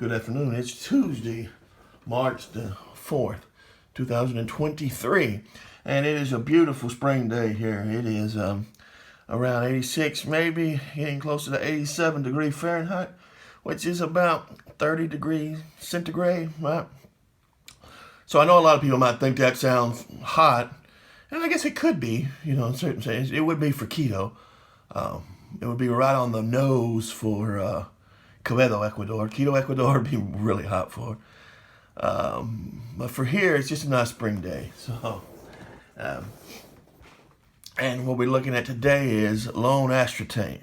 Good afternoon. It's Tuesday, March the 4th, 2023. And it is a beautiful spring day here. It is around 86, maybe getting closer to 87 degrees Fahrenheit, which is about 30 degrees centigrade, right? So I know a lot of people might think that sounds hot, and I guess it could be, in certain sense. It would be for Quito. It would be right on the nose for Quevedo, Ecuador. Quito, Ecuador would be really hot for. But for here, it's just a nice spring day. So, and what we're looking at today is Lone Astrotank,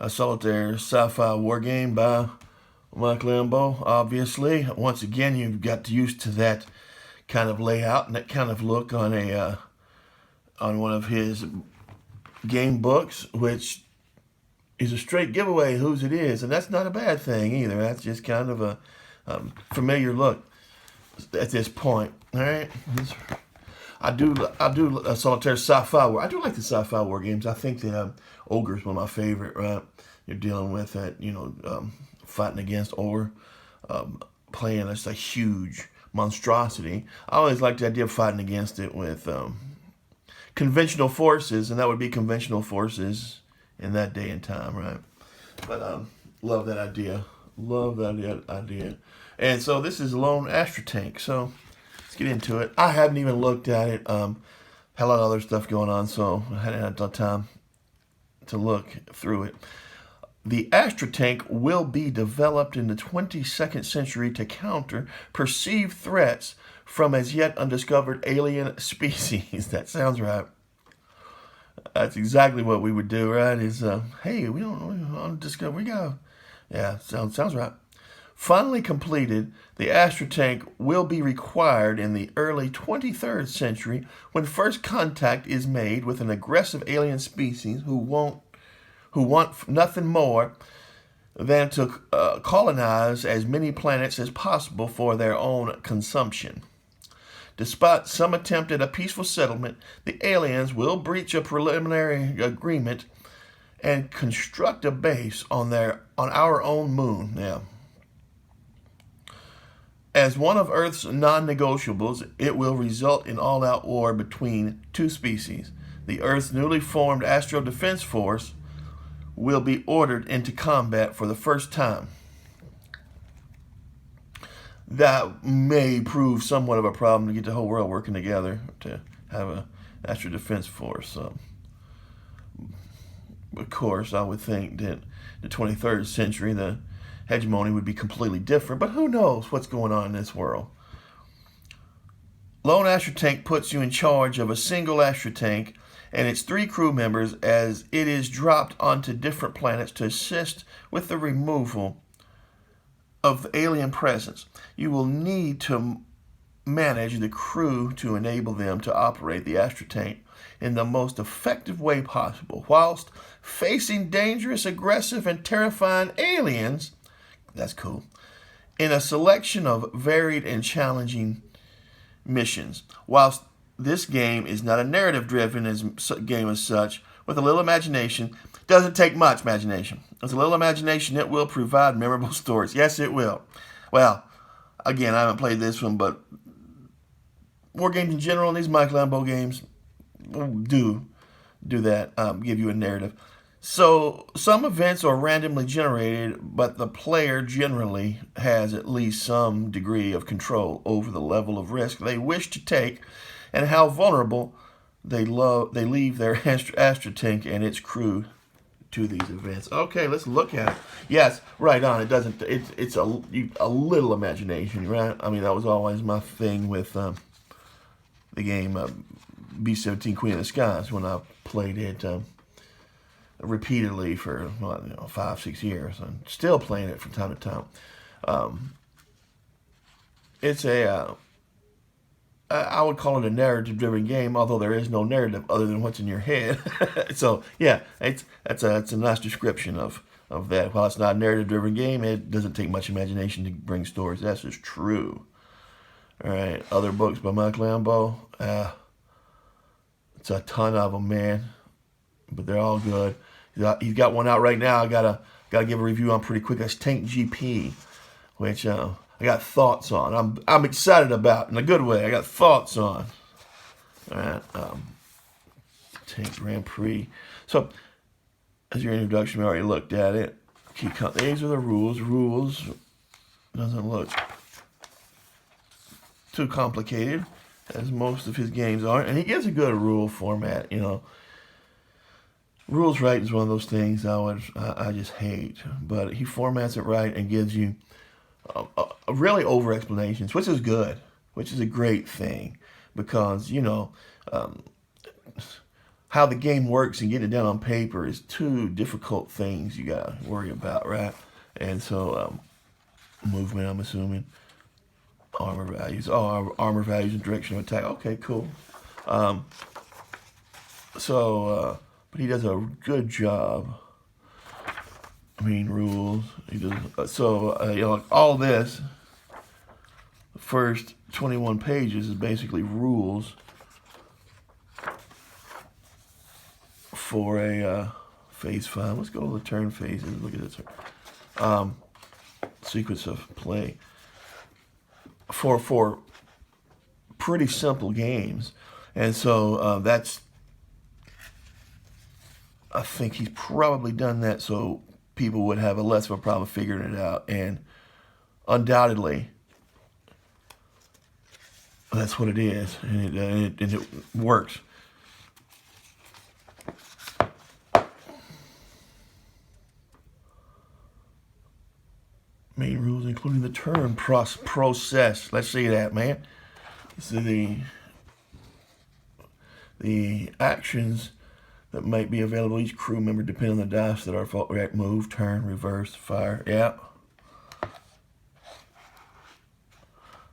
a solitaire sci-fi war game by Mike Lambo, obviously. Once again, you've got used to that kind of layout and that kind of look on one of his game books, which is a straight giveaway whose it is, and that's not a bad thing either. That's just kind of a familiar look at this point. All right, I do a solitaire sci-fi war. I do like the sci-fi war games. I think that Ogre is one of my favorite. Right, you're dealing with that, fighting against Ogre, playing as a huge monstrosity. I always liked the idea of fighting against it with conventional forces, and that would be conventional forces in that day and time, right? But love that idea. Love that idea. And so this is Lone Astrotank. So let's get into it. I haven't even looked at it. Had a lot of other stuff going on, so I hadn't had the time to look through it. The Astrotank will be developed in the 22nd century to counter perceived threats from as yet undiscovered alien species. That sounds right. That's exactly what we would do, right? Is hey, we don't discover. Sounds right. Finally completed, the Astrotank will be required in the early 23rd century when first contact is made with an aggressive alien species who want nothing more than to colonize as many planets as possible for their own consumption. Despite some attempt at a peaceful settlement, the aliens will breach a preliminary agreement and construct a base on our own moon. Yeah. As one of Earth's non-negotiables, it will result in all-out war between two species. The Earth's newly formed Astro Defense Force will be ordered into combat for the first time. That may prove somewhat of a problem to get the whole world working together to have an Astro Defense Force. Of course, I would think that the 23rd century, the hegemony would be completely different, but who knows what's going on in this world. Lone Astrotank puts you in charge of a single Astrotank and its 3 crew members as it is dropped onto different planets to assist with the removal of alien presence. You will need to manage the crew to enable them to operate the Astrotank in the most effective way possible, whilst facing dangerous, aggressive, and terrifying aliens. That's cool. In a selection of varied and challenging missions. Whilst this game is not a narrative-driven game as such, with a little imagination, doesn't take much imagination. With a little imagination, it will provide memorable stories. Yes, it will. Well, again, I haven't played this one, but war games in general, and these Mike Lambo games do that, give you a narrative. So some events are randomly generated, but the player generally has at least some degree of control over the level of risk they wish to take and how vulnerable they leave their Astrotank and its crew to these events. Okay, let's look at it. Yes, right on. It doesn't. It's a little imagination, right? I mean, that was always my thing with the game B-17 Queen of the Skies when I played it repeatedly for 5-6 years, and still playing it from time to time. It's I would call it a narrative-driven game, although there is no narrative other than what's in your head. So yeah, that's a nice description of that. While it's not a narrative-driven game, it doesn't take much imagination to bring stories. That's just true. All right, other books by Mike Lambo. It's a ton of them, man, but they're all good. He's got one out right now. I gotta give a review on pretty quick. That's Tank GP. which I got thoughts on. I'm excited about in a good way. I got thoughts on. All right, Tank Grand Prix. So, as your introduction, we already looked at it. These are the rules. Rules doesn't look too complicated, as most of his games are, and he gives a good rule format. You know, rules right is one of those things I just hate, but he formats it right and gives you really over explanations, which is good, which is a great thing, because you know how the game works and getting it down on paper is two difficult things you gotta worry about, right? And so movement, I'm assuming. Armor values. Oh, armor values and direction of attack. Okay, cool. But he does a good job. I mean, rules. He does. You know, like all this, the first 21 pages is basically rules for a phase 5. Let's go to the turn phases. Look at this. Sequence of play. For pretty simple games, and so that's, I think he's probably done that so people would have a less of a problem figuring it out, and undoubtedly that's what it is, and it works. Main rules including the turn process. Let's see that, man. This is the actions that might be available to each crew member depending on the dice that are fault, react, move, turn, reverse, fire. Yeah.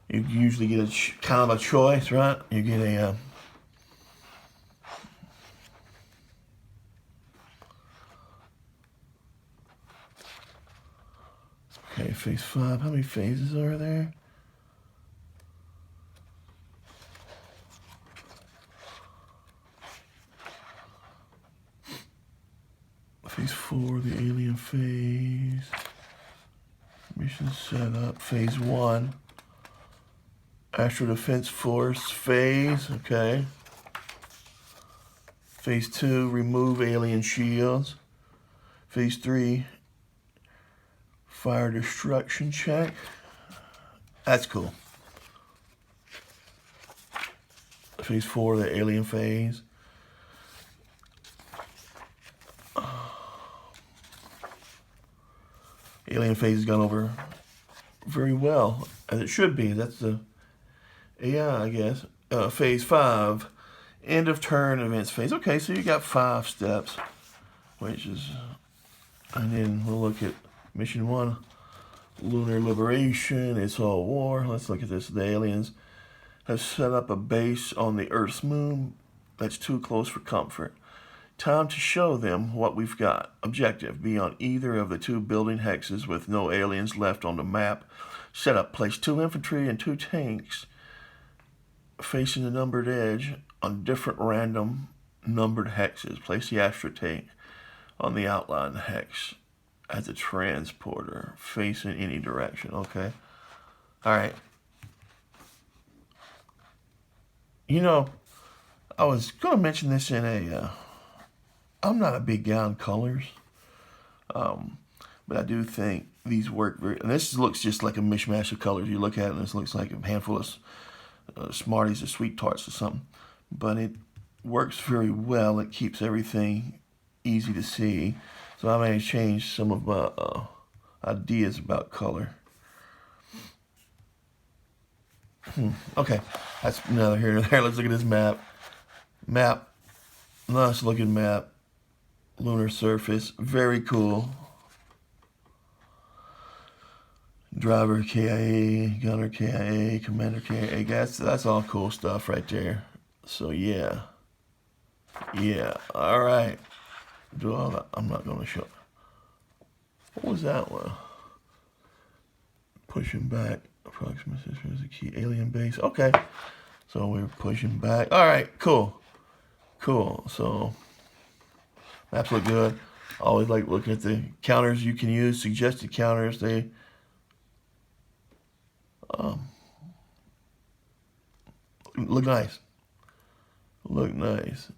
You usually get a kind of a choice, right? You get a okay, phase 5. How many phases are there? Phase 4, the alien phase. Mission setup. Phase 1. Astro Defense Force phase. Okay. Phase 2, remove alien shields. Phase 3, fire destruction check. That's cool. Phase 4, the alien phase. Alien phase has gone over very well, as it should be. That's the AI, I guess. Phase 5, end of turn events phase. Okay, so you got 5 steps, which is, and then we'll look at mission 1, lunar liberation. It's all war. Let's look at this. The aliens have set up a base on the Earth's moon that's too close for comfort. Time to show them what we've got. Objective, be on either of the 2 building hexes with no aliens left on the map. Setup, place 2 infantry and 2 tanks facing the numbered edge on different random numbered hexes. Place the Astrotank on the outline hex as a transporter facing any direction. Okay. Alright. You know, I was going to mention this in a... I'm not a big guy on colors, but I do think these work very... And this looks just like a mishmash of colors. You look at it and this looks like a handful of Smarties or Sweet Tarts or something. But it works very well. It keeps everything easy to see. So I may change some of my ideas about color. Okay, that's neither here nor there. Let's look at this map. Nice looking map. Lunar surface, very cool. Driver KIA, gunner KIA, commander KIA. That's all cool stuff right there. So yeah, all right. Do all that. I'm not going to show. What was that one? Pushing back. Approximate is a key alien base. Okay, so we're pushing back. All right, cool. So maps look good. I always like looking at the counters you can use, suggested counters. They Look nice. Look nice.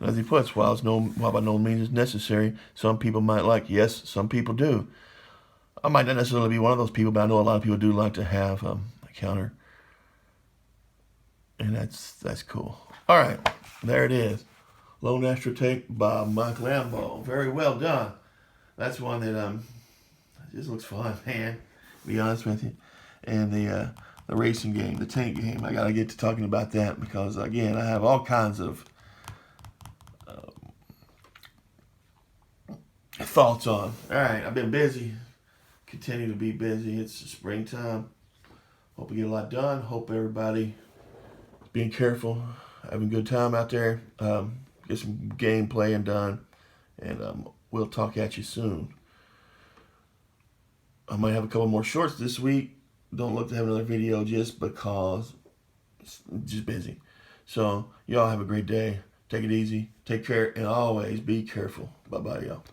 As he puts, while by no means is necessary, some people might like. Yes, some people do. I might not necessarily be one of those people, but I know a lot of people do like to have a counter, and that's cool. All right, there it is. Lone Astrotank by Mike Lambo. Very well done. That's one that just looks fun, man. To be honest with you, and the racing game, the tank game. I gotta get to talking about that because again, I have all kinds of thoughts on. All right, I've been busy. Continue to be busy. It's springtime. Hope we get a lot done. Hope everybody being careful, having a good time out there. Get some game playing done, and we'll talk at you soon. I might have a couple more shorts this week. Don't look to have another video just because it's just busy. So y'all have a great day. Take it easy. Take care, and always be careful. Bye-bye, y'all.